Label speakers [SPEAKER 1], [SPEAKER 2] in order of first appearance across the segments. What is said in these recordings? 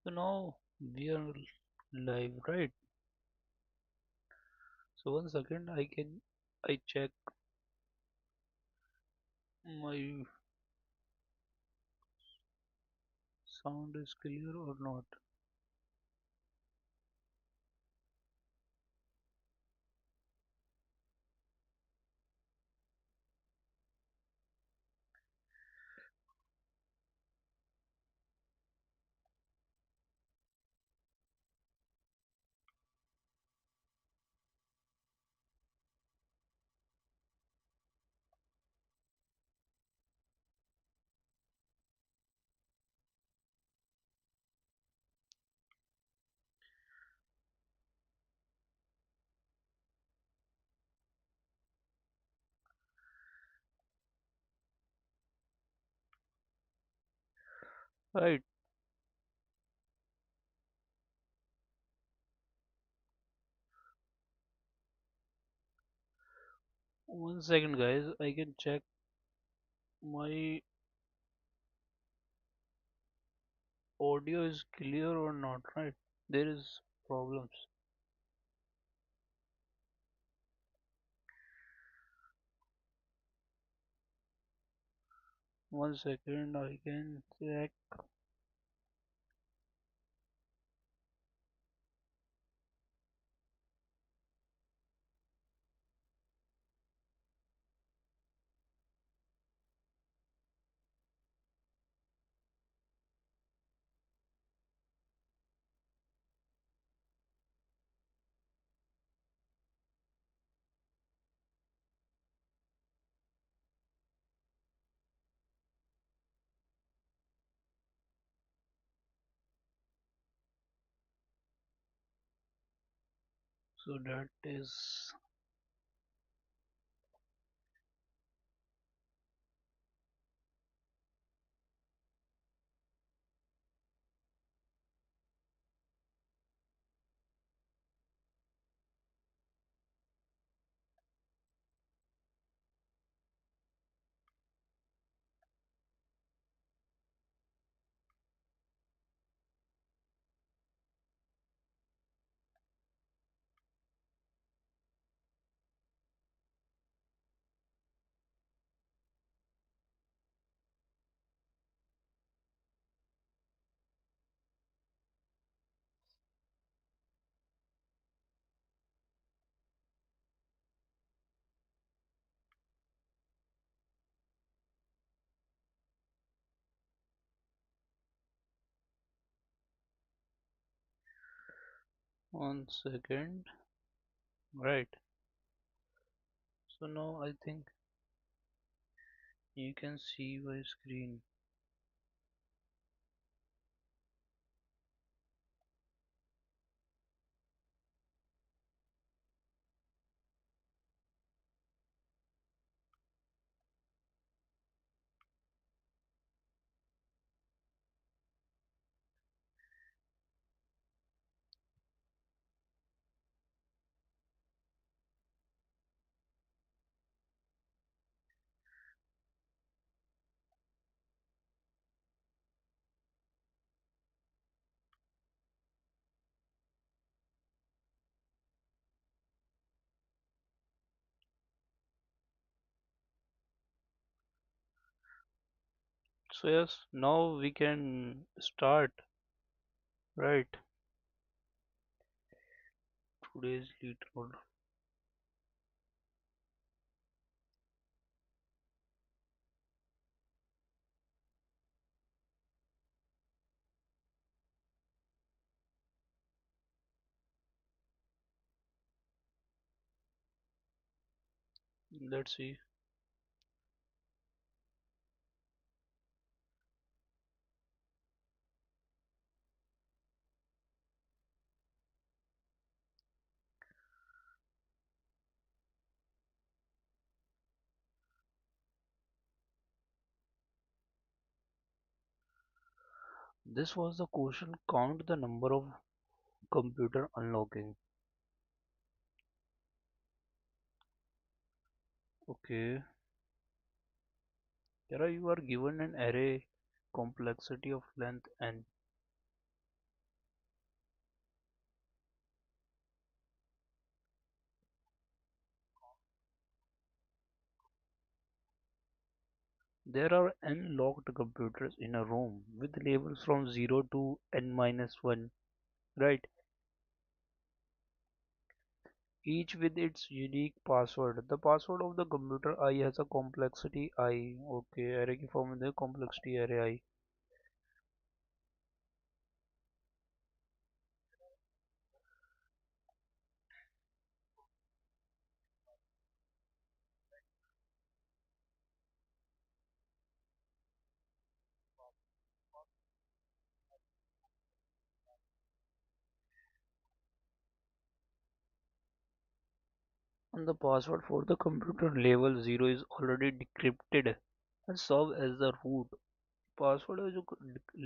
[SPEAKER 1] So now we are live, right? So 1 second, I check my sound is clear or not. Right. 1 second, guys. I can check my audio is clear or not. Right. There is problems. 1 second. I can check. So that is 1 second. Right. So now I think you can see my screen. So yes, now we can start. Right. Today's Leetcode. Let's see. This was the question. Count the number of computer unlocking. Okay. Here you are given an array complexity of length n. There are n locked computers in a room with labels from 0 to n minus 1, right? Each with its unique password. The password of the computer I has a complexity I. Okay, array की form में complexity array I. And the password for the computer level 0 is already decrypted and serve as the root. Password है जो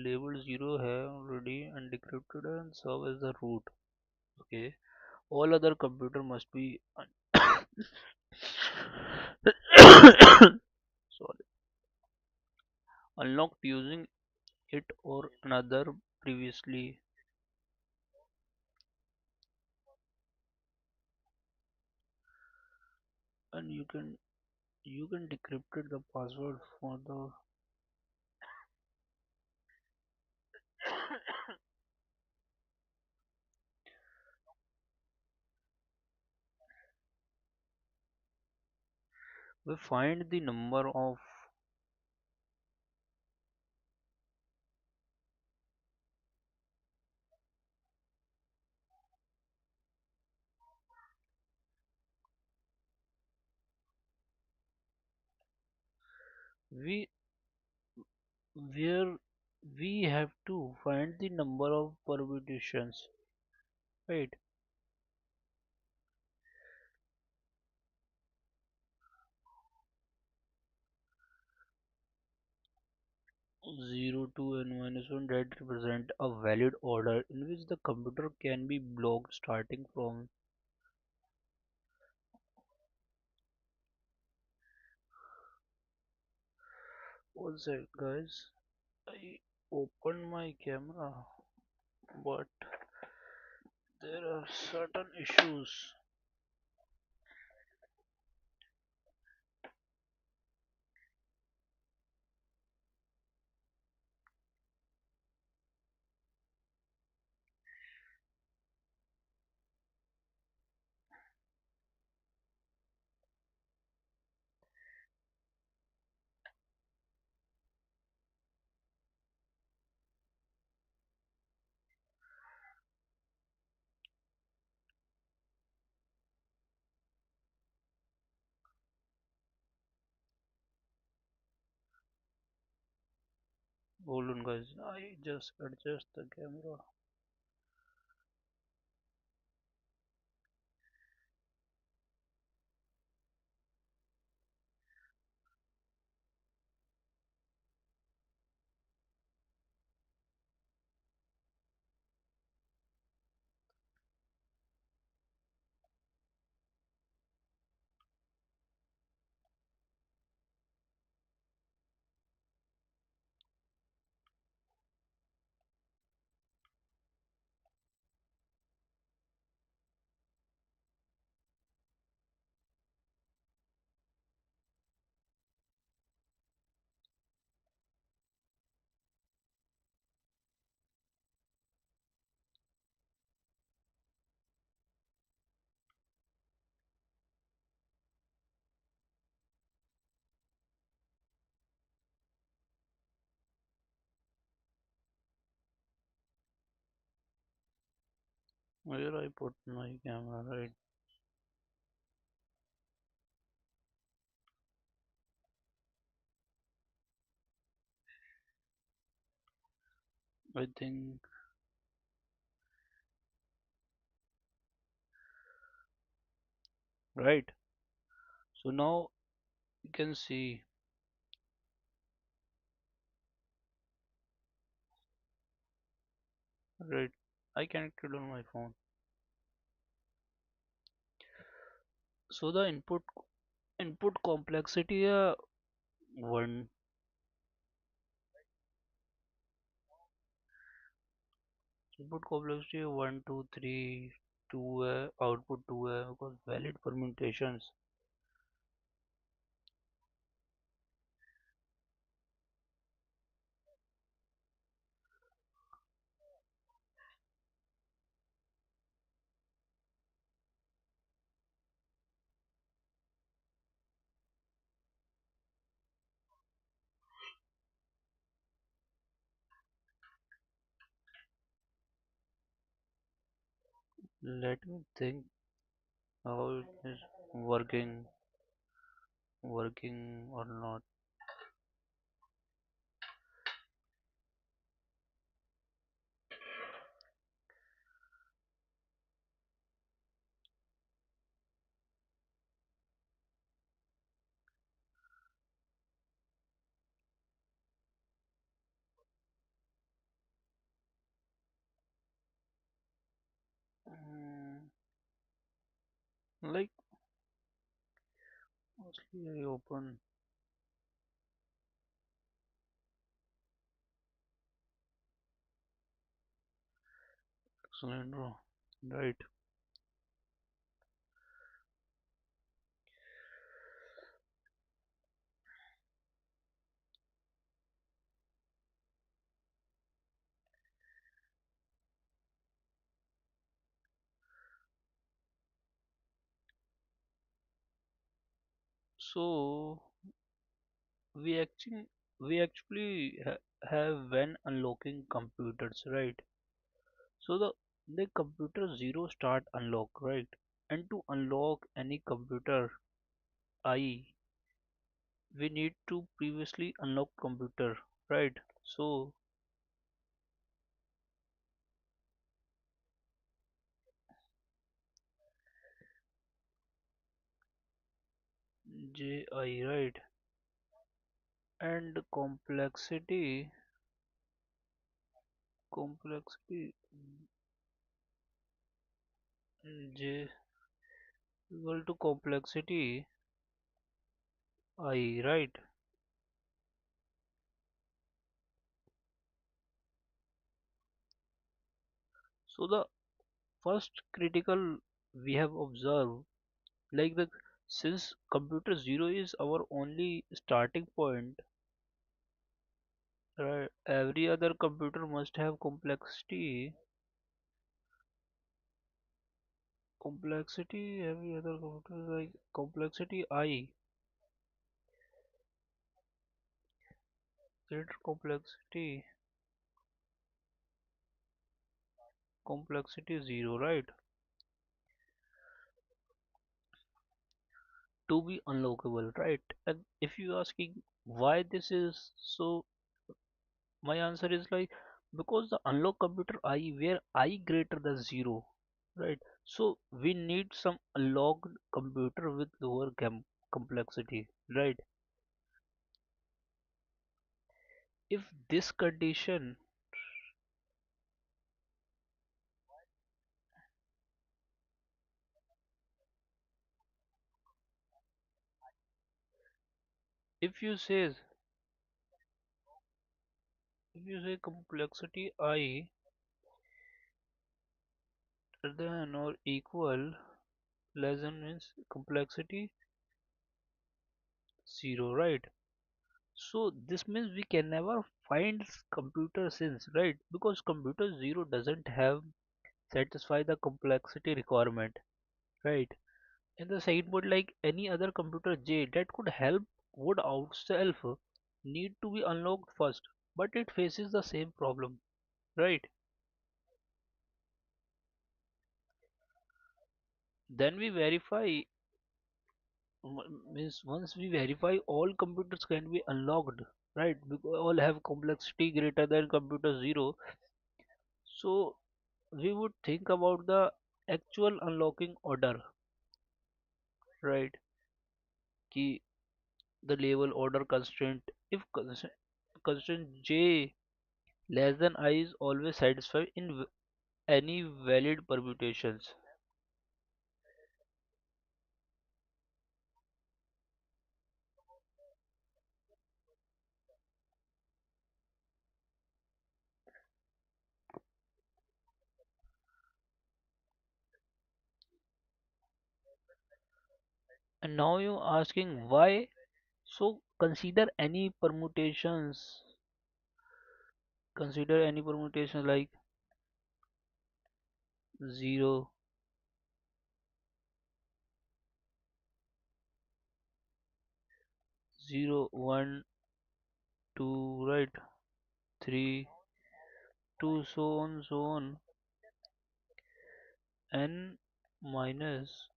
[SPEAKER 1] label zero है already and decrypted है and serve as the root. Okay, all other computer must be sorry, unlocked using it or another previously. And you can decrypt the password for the. We find the number of. We where we have to find the number of permutations, right? 0 to n minus 1 that represent a valid order in which the computer can be blocked starting from. One sec, guys. I opened my camera, but there are certain issues. Hold on, guys. I just adjust the camera. Where I put my camera, right? I think, right? So now you can see, right? I connected on my phone. So the input complexity one. Input complexity 1 2 3 2 output 2 because valid permutations. Let me think how it is working or not. Mm, like mostly I open cylinder, right? So we actually have when unlocking computers, right? So the computer zero start unlock, right? And to unlock any computer I, we need to previously unlock computer, right? So Ji, right? And complexity J equal to complexity I, right? So the first critical we have observed, like the since computer zero is our only starting point, right? Every other computer must have complexity. Every other computer like complexity I, greater complexity zero, right? To be unlockable, right? And if you asking why this is so, my answer is like because the unlock computer I where I greater than zero, right? So we need some unlocked computer with lower complexity, right? If this condition, if you say if you say complexity I greater than or equal less than means complexity zero, right? So this means we can never find computer sense, right? Because computer zero doesn't have satisfy the complexity requirement, right? In the side mode, like any other computer J that could help would outself need to be unlocked first, but it faces the same problem, right? Then we verify means once we verify all computers can be unlocked, right? Because all have complexity greater than computer zero. So we would think about the actual unlocking order, right? Key the level order constraint. If constraint J less than I is always satisfied in any valid permutations. And now you asking why? So consider any permutations like 0, 0, 1, 2, right? 3, 2, so on, so on. n minus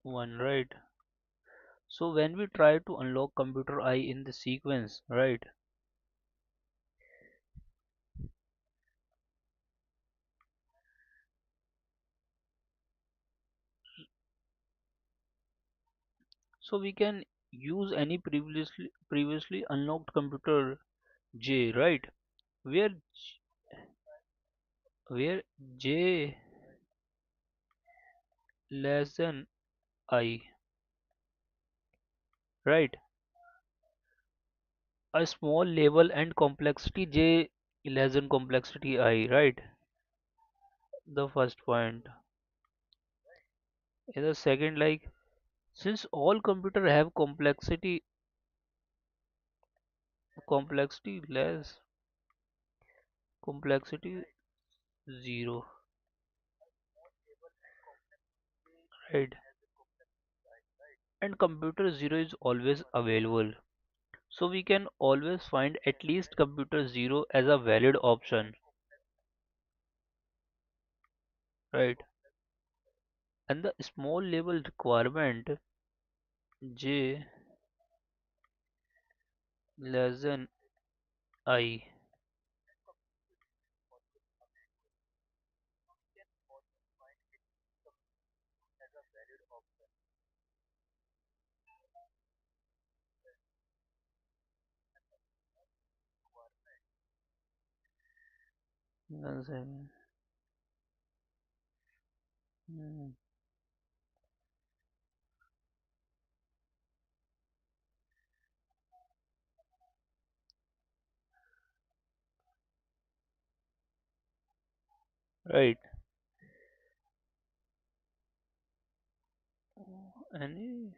[SPEAKER 1] 1, right? So when we try to unlock computer I in the sequence, right? So we can use any previously unlocked computer J, right? Where where J less than I, right? A small level and complexity J less than complexity I, right? The first point. In the second, like since all computer have complexity less complexity 0, right? And computer 0 is always available. So we can always find at least computer 0 as a valid option, right? And the small level requirement J less than I. One second. Hmm, right. Anything.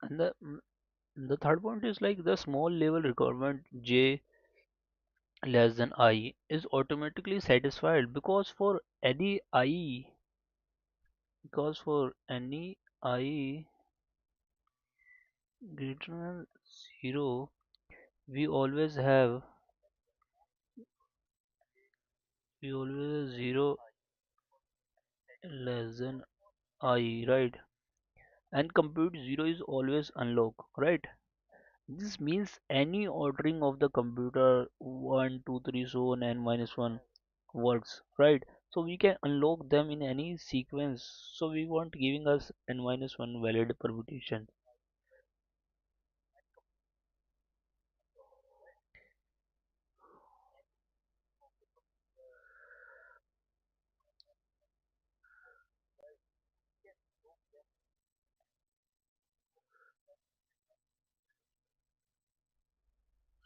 [SPEAKER 1] And the third point is like the small level requirement J less than I is automatically satisfied because for any I greater than 0 we always have we always have 0 less than I, right? And compute 0 is always unlock, right? This means any ordering of the computer 1, 2, 3, so on and minus 1 works, right? So we can unlock them in any sequence. So we want giving us n minus 1 valid permutation,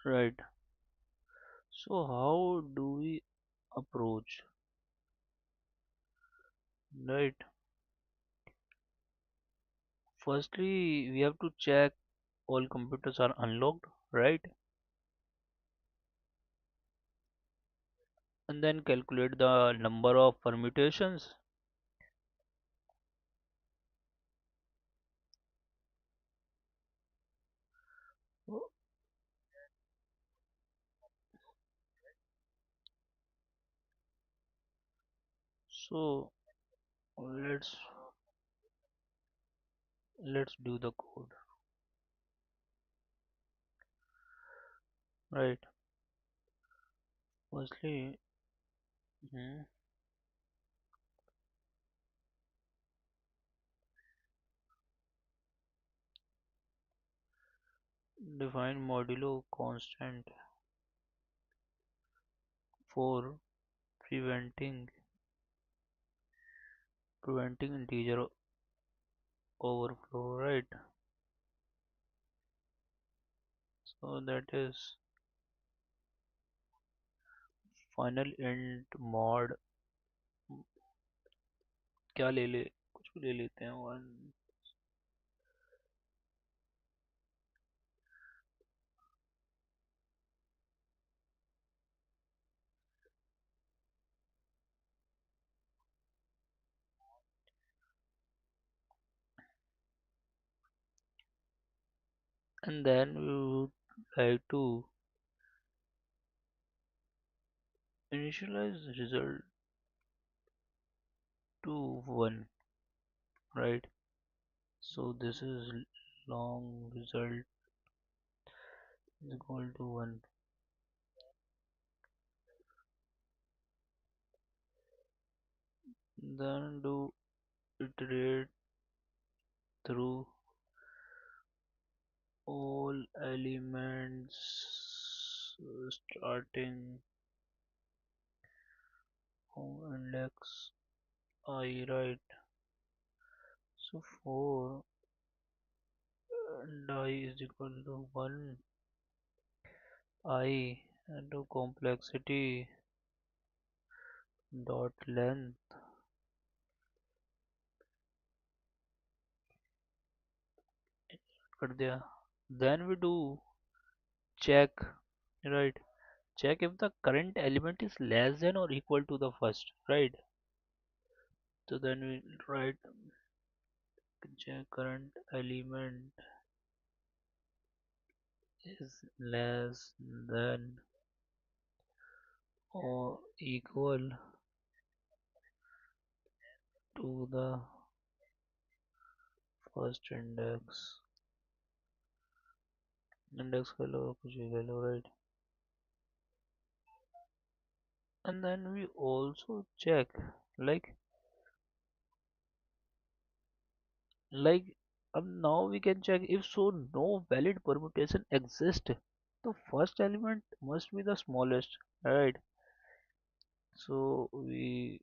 [SPEAKER 1] right? So how do we approach, right? Firstly, we have to check all computers are unlocked, right? And then calculate the number of permutations. So let's let's do the code, right? Firstly, hmm, define modulo constant for preventing integer overflow, right? So that is final int mod, क्या ले ले कुछ भी ले लेते हैं one, and then we would like to initialize result to 1, right? So this is long result is equal to 1. Then do iterate through all elements starting from index I, right? So 4 and I is equal to 1 I into complexity dot length कर दिया. Then we do check, right? Check if the current element is less than or equal to the first, right? So then we write check current element is less than or equal to the first index का लो कुछ भी ले लो, right? And then we also check like like now we can check if so no valid permutation exists, the first element must be the smallest, right? So we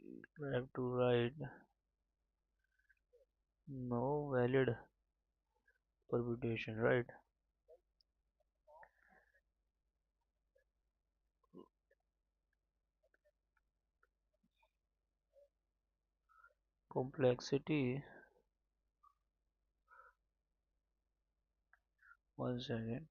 [SPEAKER 1] have to write no valid permutation, right? Complexity, 1 second.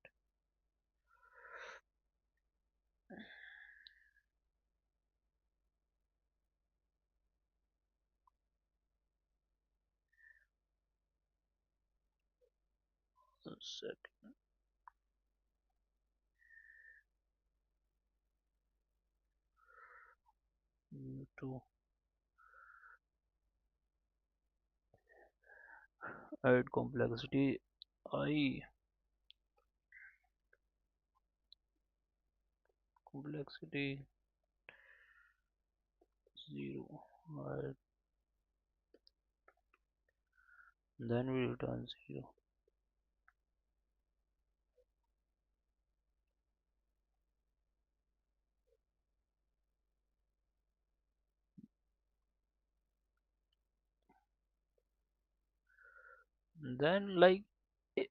[SPEAKER 1] Second. 2. Add complexity I, complexity 0, right? Then we return 0. Then like i-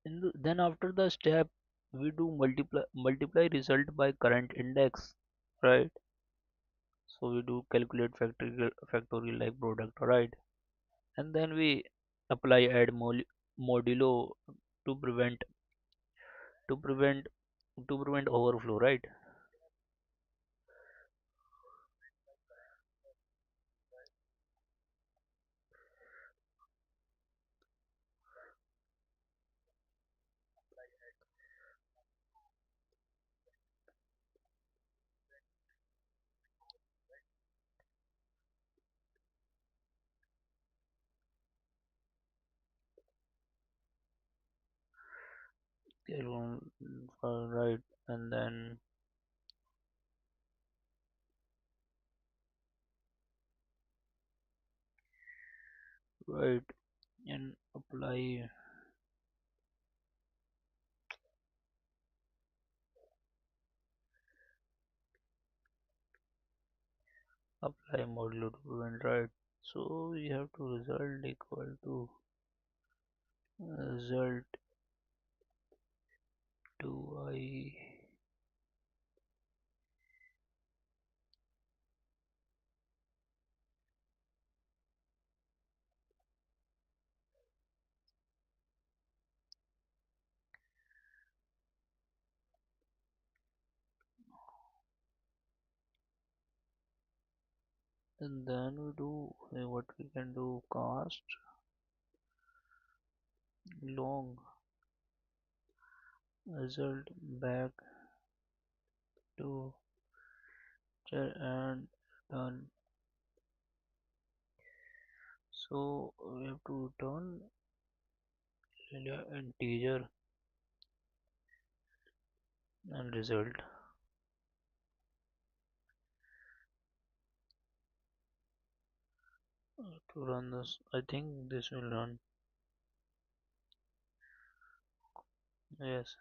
[SPEAKER 1] then after the step we do multiply result by current index, right? So we do calculate factorial like product, right? And then we apply add modulo to to prevent prevent overflow, right? Right, and then right and apply modulo to prevent, right? So we have to result equal to result to I, and then we do what we can do cast long result back to char and done. So we have to return integer and result to run this. I think this will run. Yes.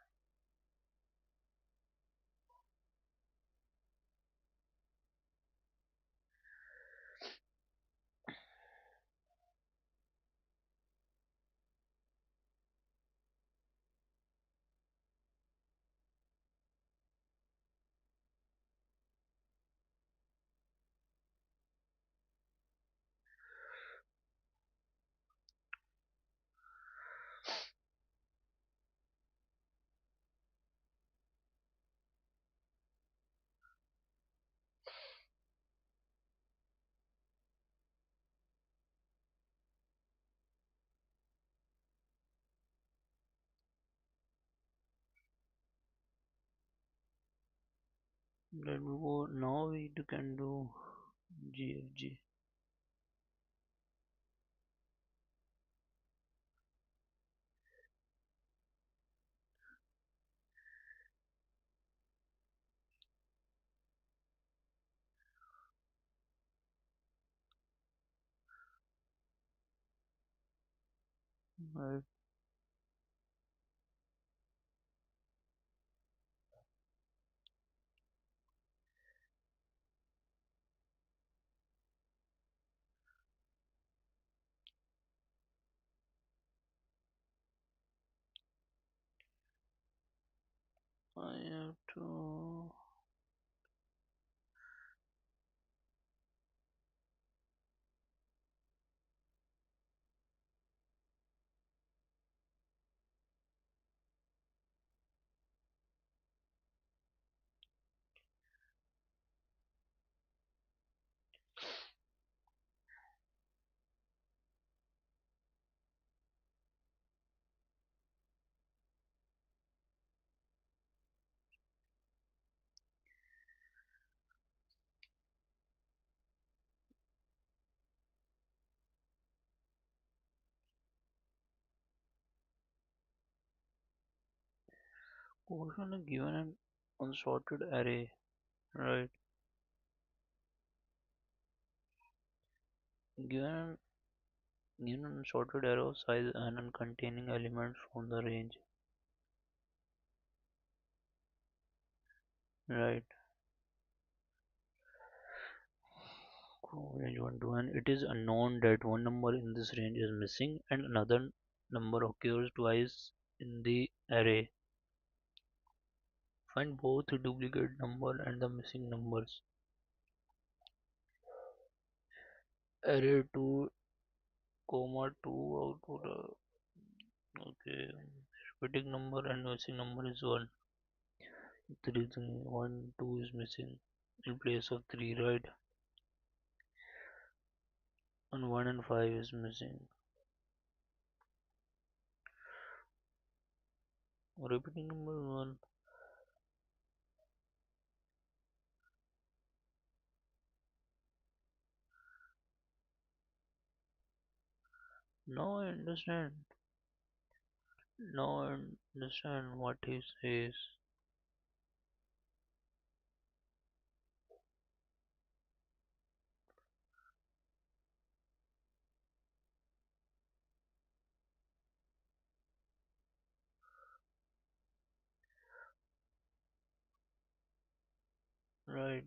[SPEAKER 1] Let me go. Now we can do GFG. Right. I have to. Quotient given an unsorted array. Right. Given given an unsorted array of size and containing elements from the range. Right. Range 1 to n. It is unknown that one number in this range is missing and another number occurs twice in the array. Find both the duplicate number and the missing numbers. Array 2 comma 2 output. Okay. Repeating number and missing number is 1. 3, 1, 2 is missing in place of 3, right? And 1 and 5 is missing. Repeating number 1. Now I understand. Now I understand what he says. Right.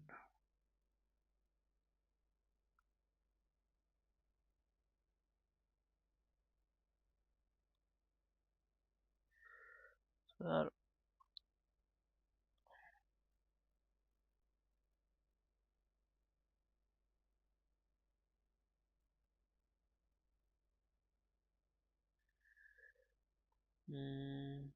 [SPEAKER 1] Sir, mm,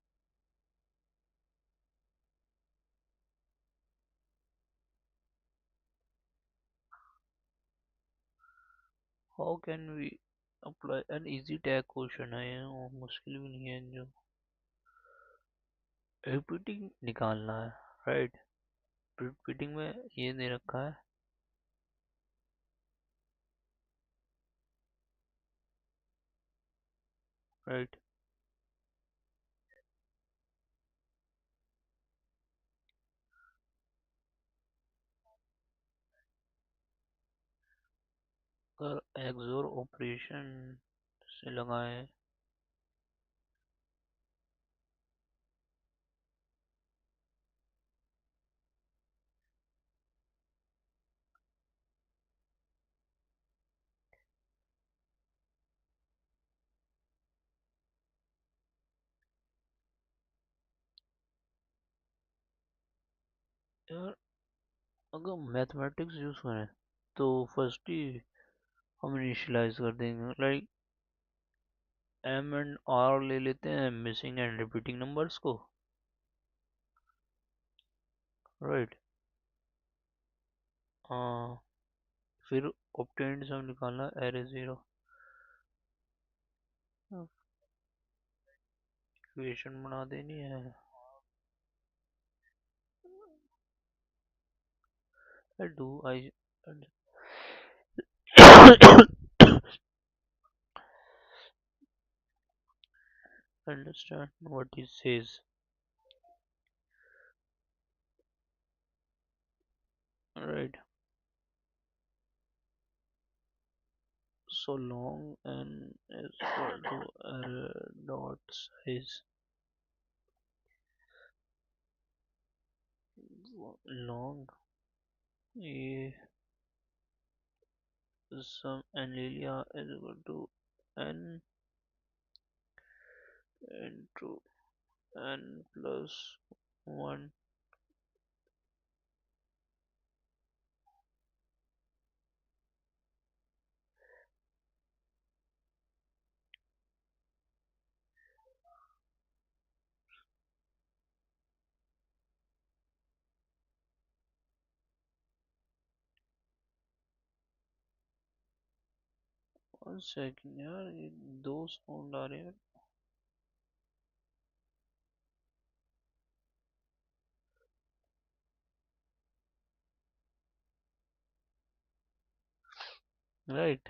[SPEAKER 1] how can we apply an easy tag question है वो मुश्किल भी नहीं है जो repeating निकालना है, right. Repeating में ये दे रखा है, राइट। अगर एक्सोर ऑपरेशन से लगाए, यार अगर मैथमेटिक्स यूज करें तो फर्स्ट ही हम इनिशियलाइज कर देंगे, लाइक एम एंड आर ले लेते हैं, मिसिंग एंड रिपीटिंग नंबर्स को, राइट। हाँ, फिर ऑब्टेन्ड से हम निकालना एरे जीरो, इक्वेशन बना देनी है। आई understand what he says, right? So long n is equal to error dot size, long ये sum n ले लिया is equal to n into n plus 1, one second यार, ये दो साउंड आ रहे हैं, right.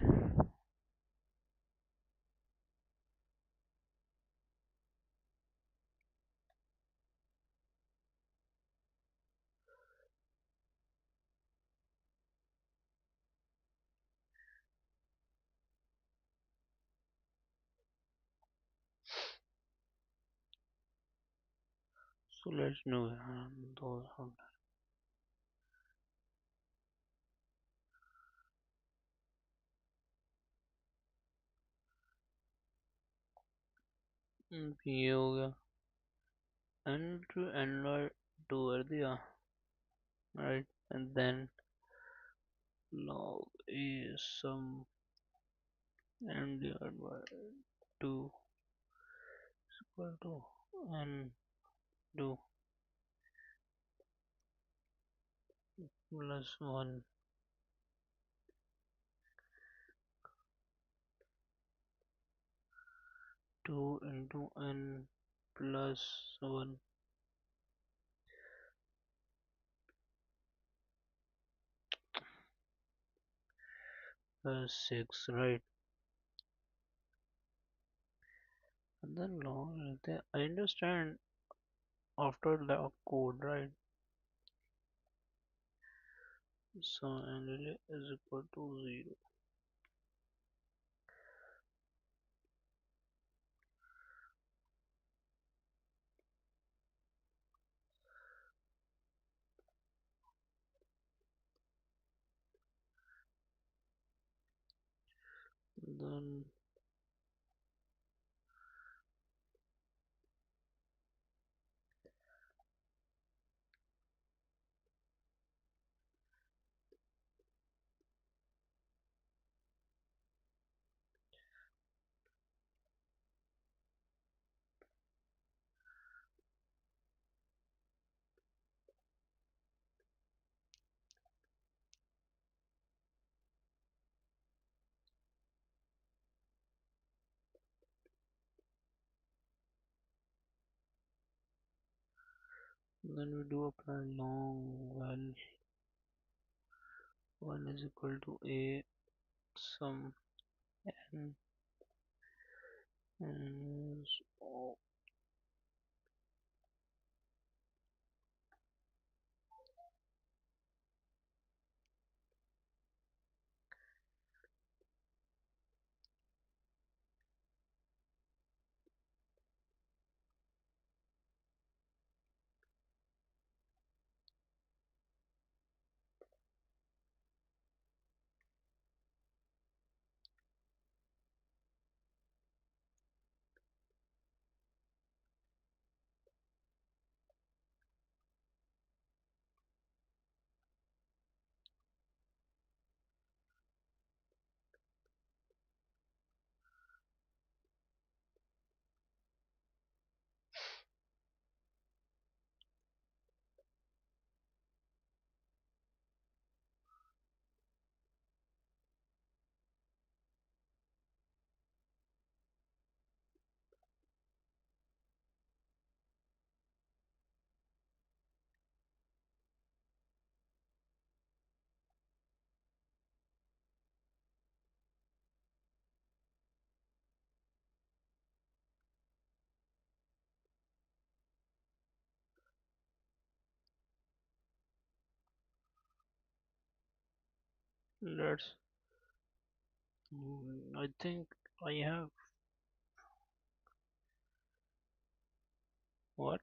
[SPEAKER 1] So let's know those sound ये हो गया n to n to कर दिया, right, and then log a sum n divided by 2 is equal to n 2 plus 1, 2 into n plus 1 plus 6, right, and then log लेते हैं, I understand after the code, right, so n is equal to 0, then Then we do apply long while 1 is equal to a sum n so let's I think I have what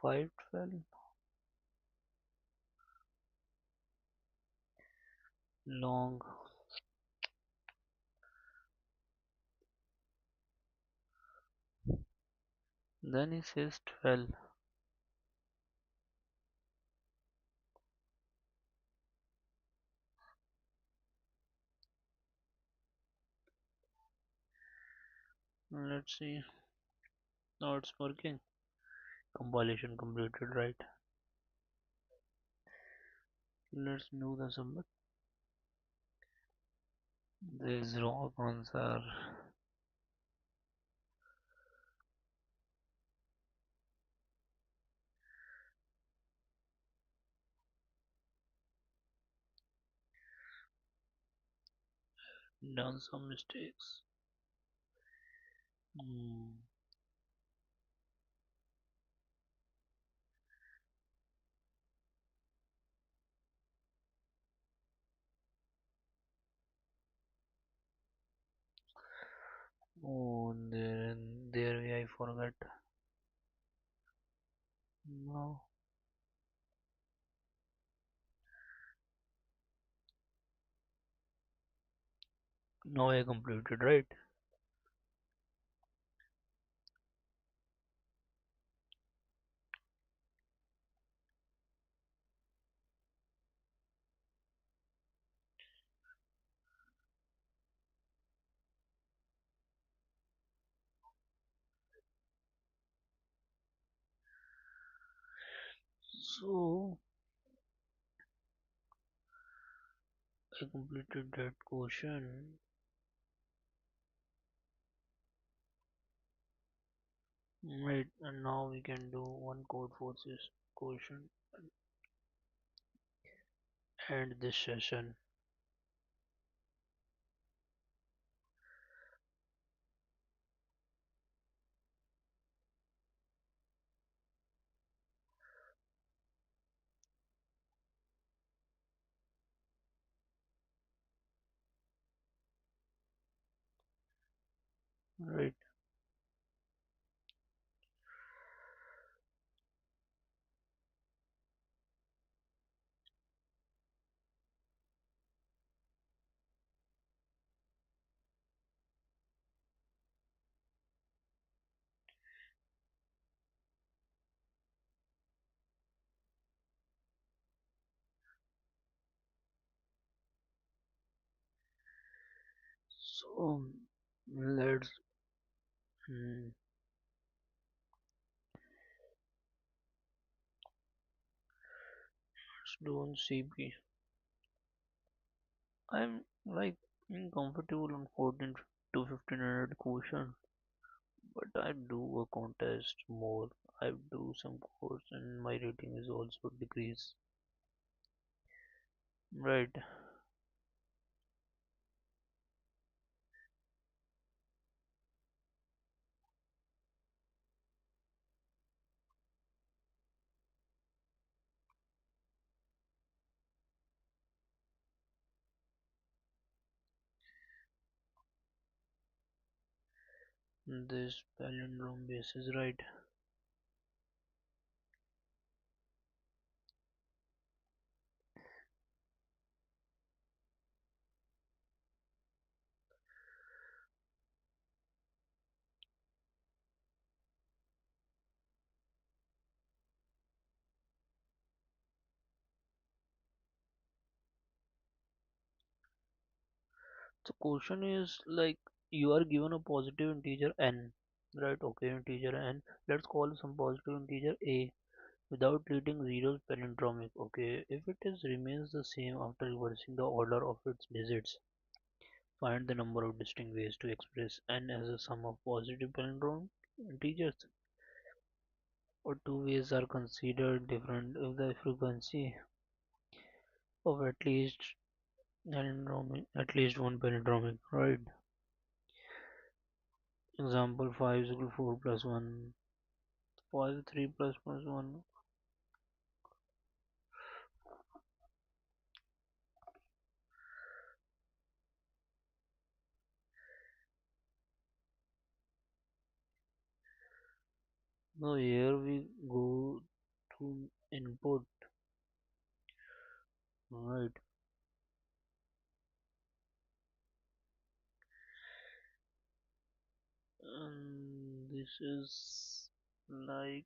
[SPEAKER 1] 512 long, then he says 12. Let's see. Now it's working. Compilation completed, right? Let's do the submit. This wrong answer. Done some mistakes. Hmm. Oh, there I forgot. No, now I completed, right? So I completed that question. Right, and now we can do one code forces question and this session. Right. So let's hmm, let's do on CP. I'm like uncomfortable on 14 to 1500 question. but I do a contest more. I do some course and my rating is also decrease. Right. This palindrome base is right. The question is like you are given a positive integer n, right? Okay, integer n. Let's call some positive integer a without treating zeros palindromic. Okay, if it is remains the same after reversing the order of its digits, find the number of distinct ways to express n as a sum of positive palindrome integers. Or two ways are considered different if the frequency of at least one palindromic, right? Example 5 is equal to 4 plus 1, 5 3 plus 1. Now here we go to input, right? And this is like,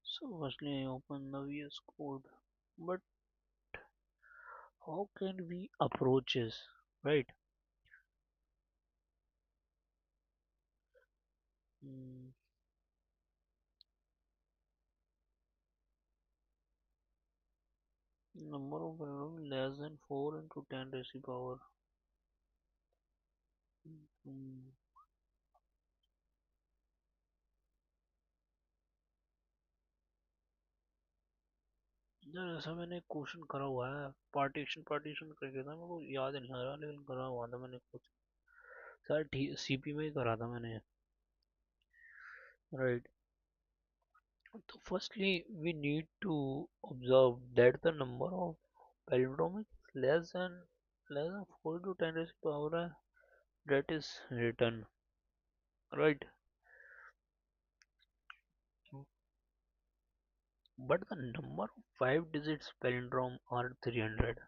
[SPEAKER 1] so firstly I open the VS Code, but how can we approach this, right? Mm, number of variables less than 4 into 10 raised to the power. Mm, यार ऐसा मैंने question करा हुआ है, partition partition करके था, मेरे को याद नहीं आ रहा लेकिन करा हुआ था मैंने कुछ, सर ठीक सीपी में ही करा था मैंने, right? So firstly, we need to observe that the number of palindromic less than 4 to 10 raised to power that is written, right? But the number of 5 digits palindrome are 300.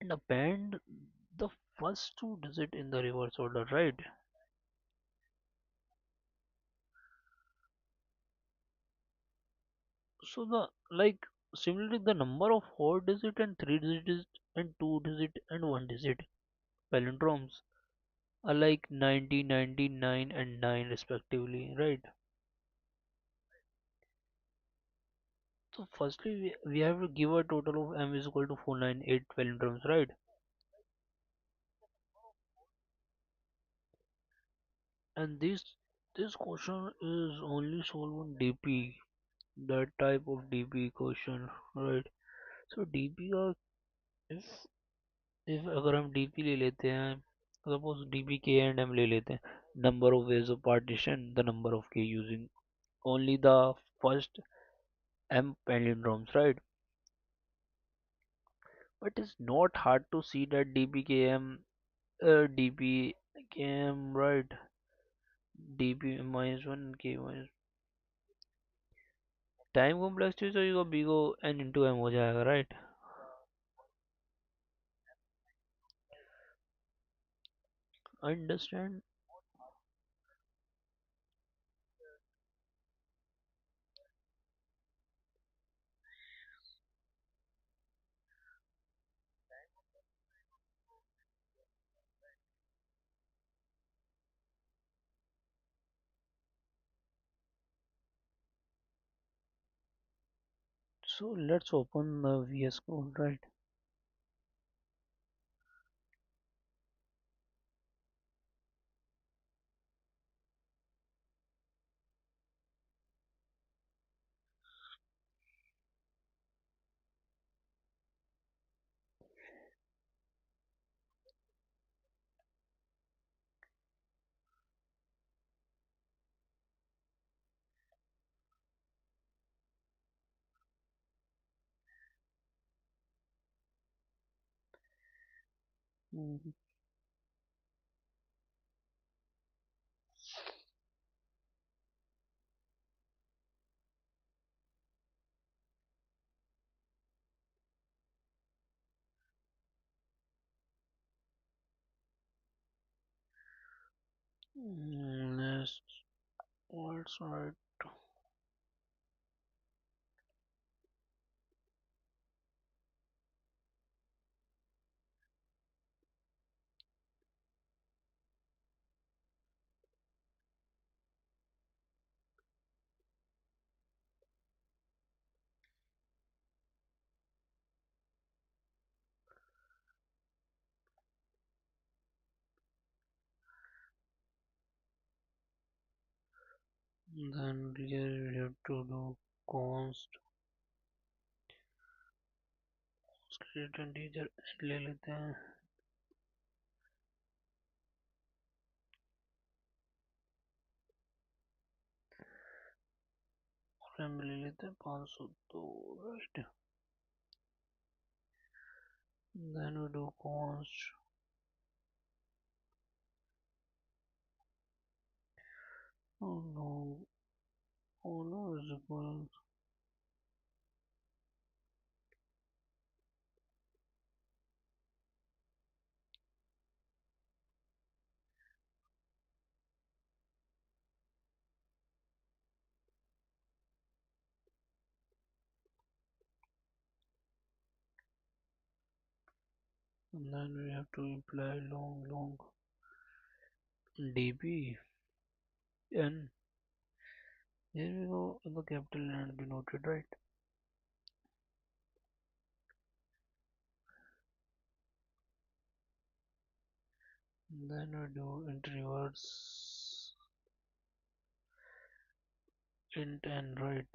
[SPEAKER 1] And append the first two digit in the reverse order, right? So the like similarly the number of 4 digit and 3 digit and 2 digit and 1 digit palindromes are like 90, 99 and 9 respectively, right? So firstly we have to give a total of m is equal to 498 palindromes, right? And this question is only solved on DP, that type of DP question, right? So DP का if if अगर हम DP ले लेते हैं, suppose DP K and M ले लेते हैं, number of ways of partition, the number of K using only the first M palindromes, right? But it's not hard to see that DPKM, DPKM, right? DP minus 1 K minus time complexity तो ये B को n into M हो जाएगा, right? understand. So let's open the VS Code, right? Mhm. Let's write then here we have to do const create integer ले लेते हैं और हम ले लेते हैं 502, right? Then we do const oh no, oh no is equal, and then we have to imply long db n. Here we go, the capital N denoted, right? Then we do int reverse int n, right?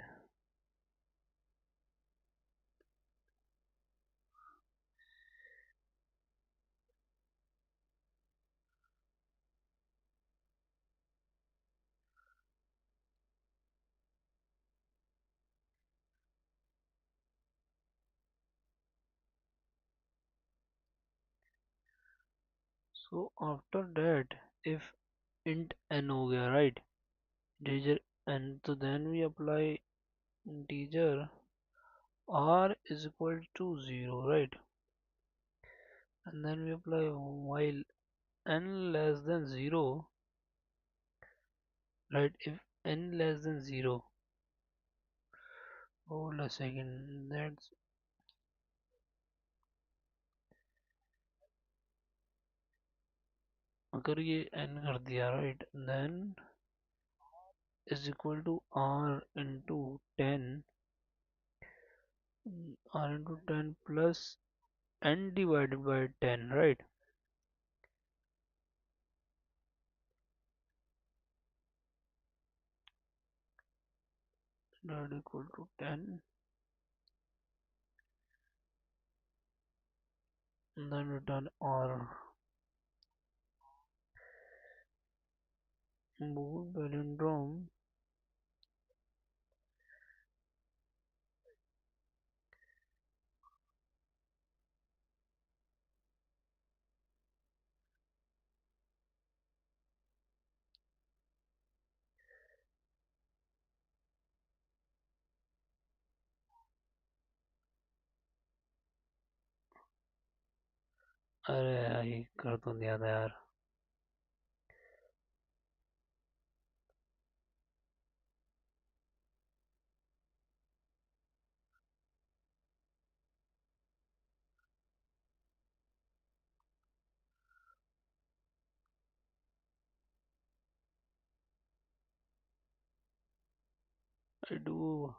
[SPEAKER 1] So after that, if int n हो गया, right? Integer n, so then we apply integer r is equal to 0, right? And then we apply while n less than 0, right? If n less than 0, hold a second, that's अगर ये n कर दिया, right? Then is equal to r into 10, r into 10 plus n divided by 10, right? That equal to 10, and then return r. Move palindrome. अरे यार ये कर तो दिया था यार. I do.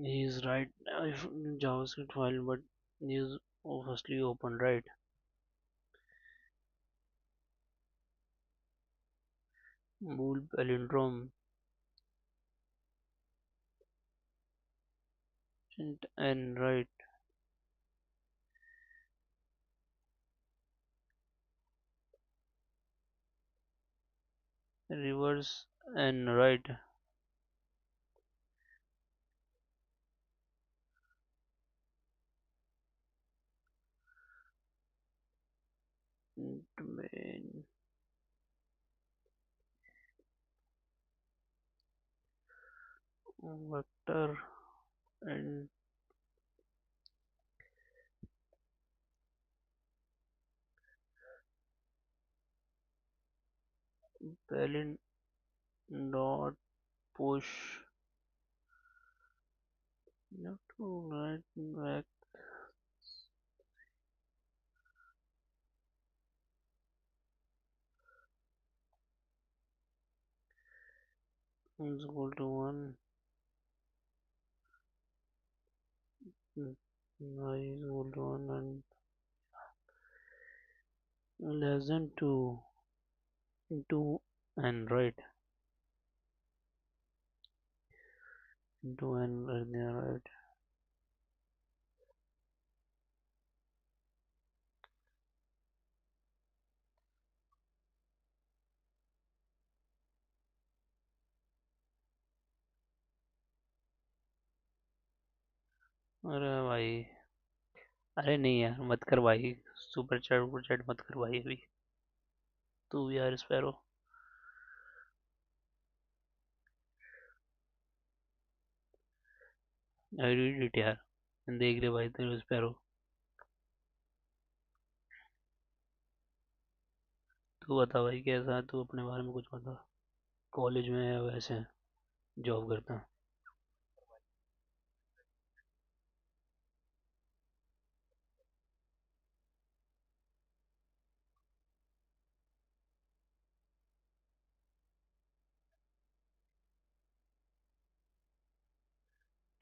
[SPEAKER 1] He's right. If JavaScript file, but he's obviously open, right? Bool palindrome int n, right? Reverse n, right? Int main vector and palin dot push. Not to right back is equal to 1. I is equal to 1 and less than 2 into n, right? Into n right there, right? अरे भाई, अरे नहीं यार मत कर भाई, super chat ऊपर chat मत कर भाई अभी, तू भी यार स्पैरो। आई रीड इट यार, देख ले भाई तेरे स्पैरो। तू बता भाई कैसा है, तू अपने बारे में कुछ बता। कॉलेज में है वैसे जॉब करता है?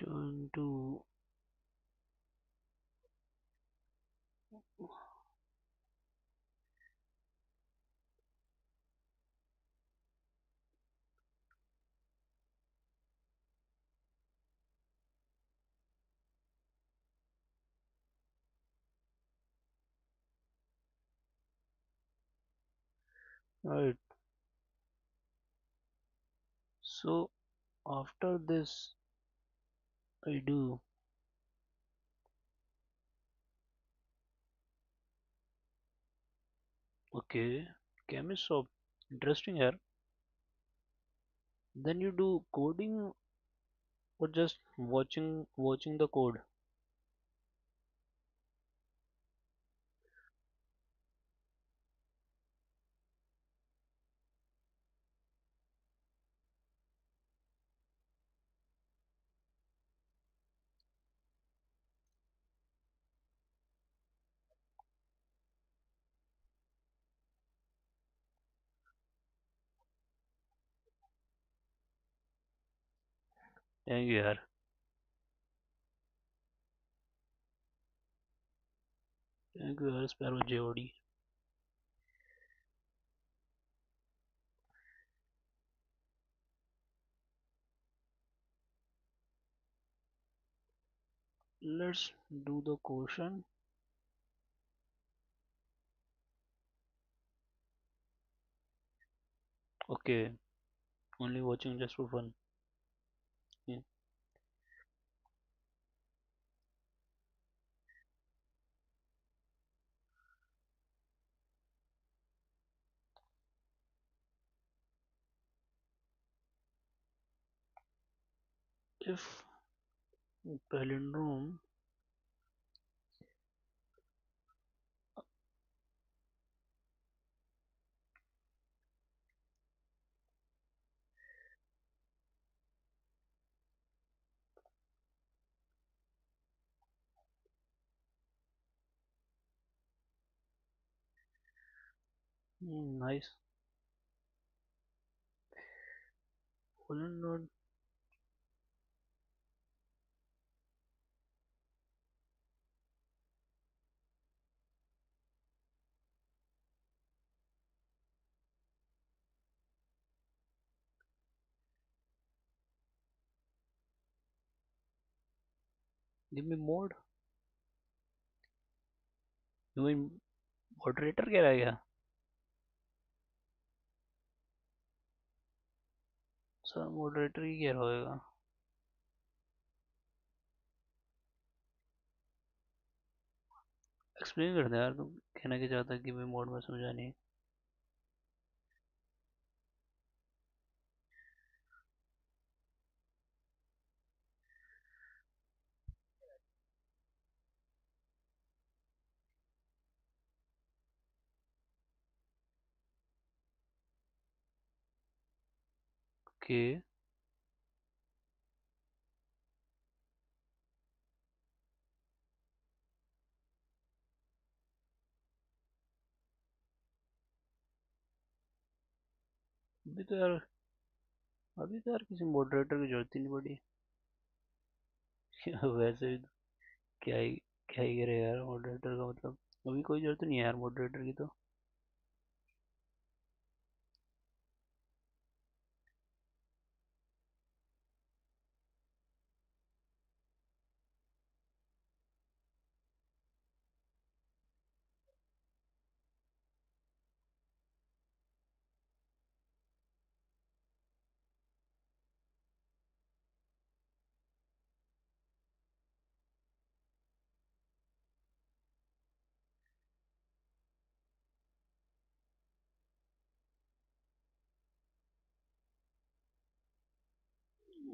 [SPEAKER 1] 2 into right. So after this I do, okay, chemist shop, interesting here. Then you do coding or just watching the code? Thank you यार, thank you यार sparrow JOD. Let's do the question. Okay, only watching just for fun. Yeah. If palindrome, nice. not give me mode. You mean moderator कह रहा है क्या? Sir moderator ही कह रहा होगा. Explain कर दे यार, तुम कहना क्या चाहता है कि मैं मोड में समझा नहीं. ओके. अभी तो यार अभी तो यार किसी मॉडरेटर की जरूरत ही नहीं पड़ी. वैसे भी तो क्या ही क्या ही करे यार मॉडरेटर का, मतलब अभी कोई जरूरत नहीं है यार मॉडरेटर की तो.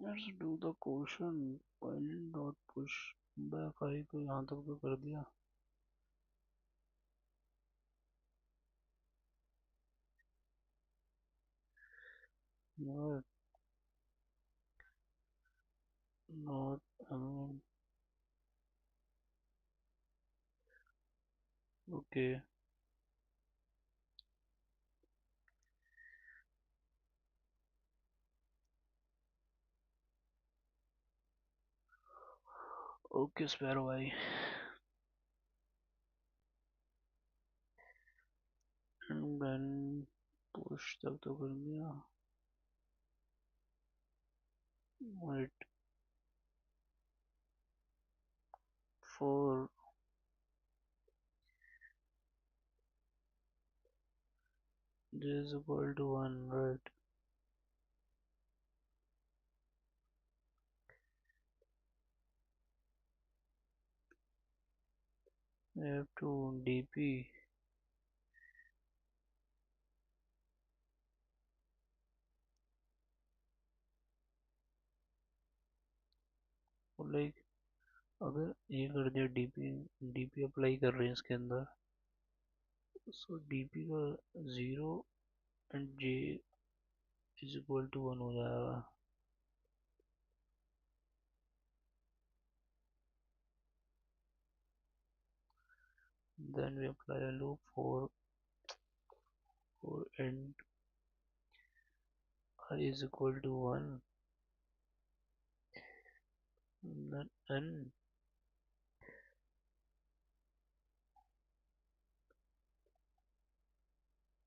[SPEAKER 1] Let's do the question. Pilot dot push back i को यहाँ तक तो कर दिया. Not not okay. Okay sparrow भाई. एंड देन पुश तक तो कर दिया. Wait for j is equal to 1, right? We have to dp like, अगर ये कर दिया डीपी, डीपी अप्लाई कर रहे हैं इसके अंदर, सो डीपी का 0 and j is equal to 1 हो जाएगा. Then we apply a loop for end I is equal to 1, then n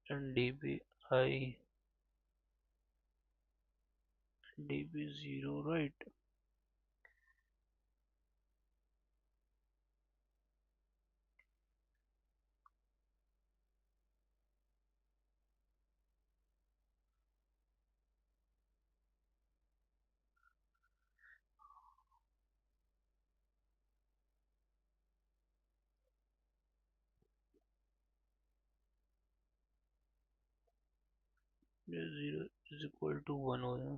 [SPEAKER 1] and dp I dp 0, right? ये 0 is equal to 1 हो जाएगा.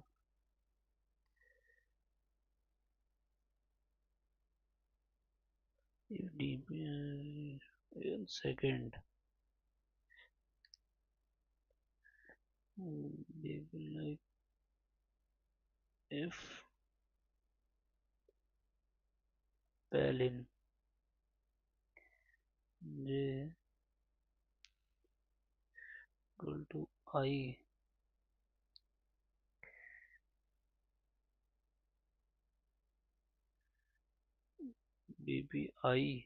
[SPEAKER 1] if dp in second, dp like if palin j equal to I dpi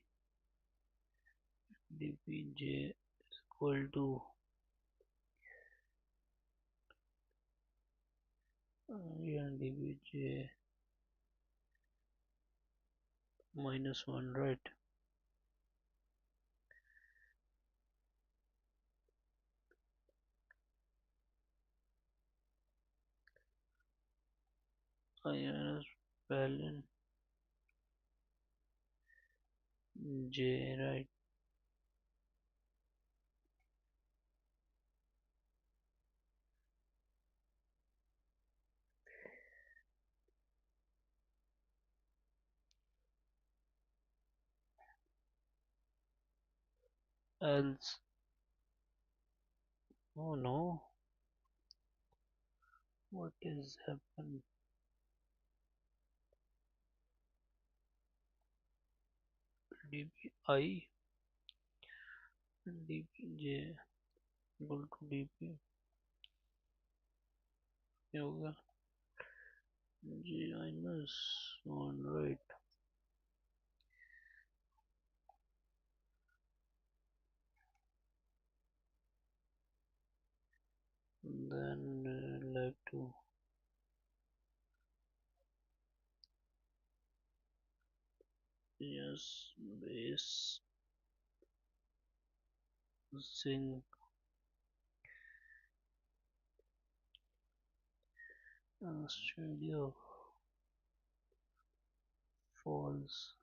[SPEAKER 1] dpj is equal to yeah, dpj minus 1, right? I minus ln j, right? Else, oh no, what is happened? dpi dpj equal to dp क्या होगा j minus 1, right? Then like to yes base sync studio false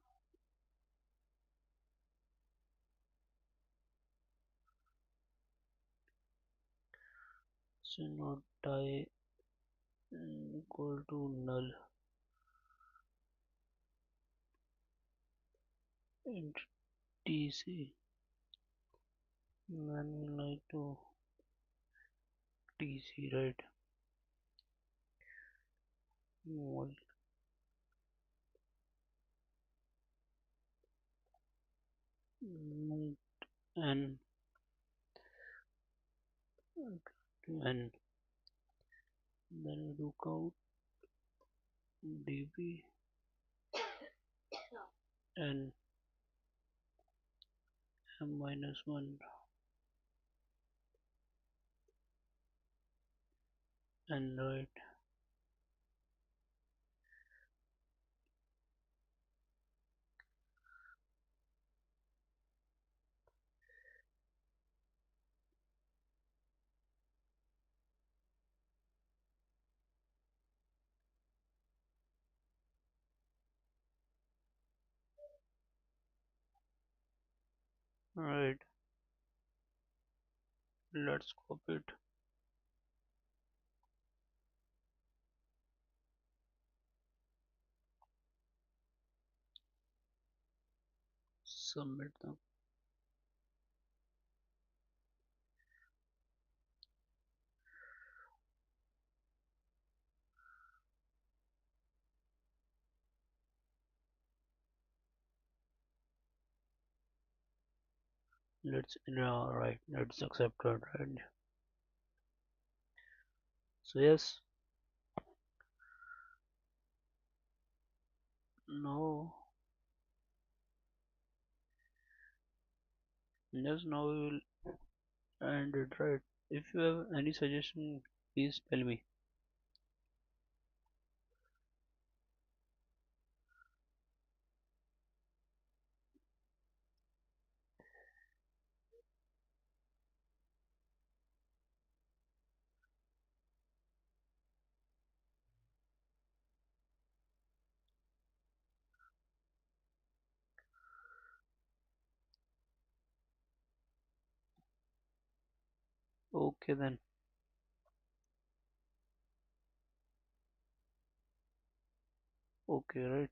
[SPEAKER 1] so not die equal to null and tc, then we like to tc, right? Mol n to n, then we do count dp n m minus 1 n, right? Right, let's copy it, submit them. Let's right, let's accept it, right? So yes, now yes, now we will end it, right? If you have any suggestion, please tell me. Okay then. Okay, right.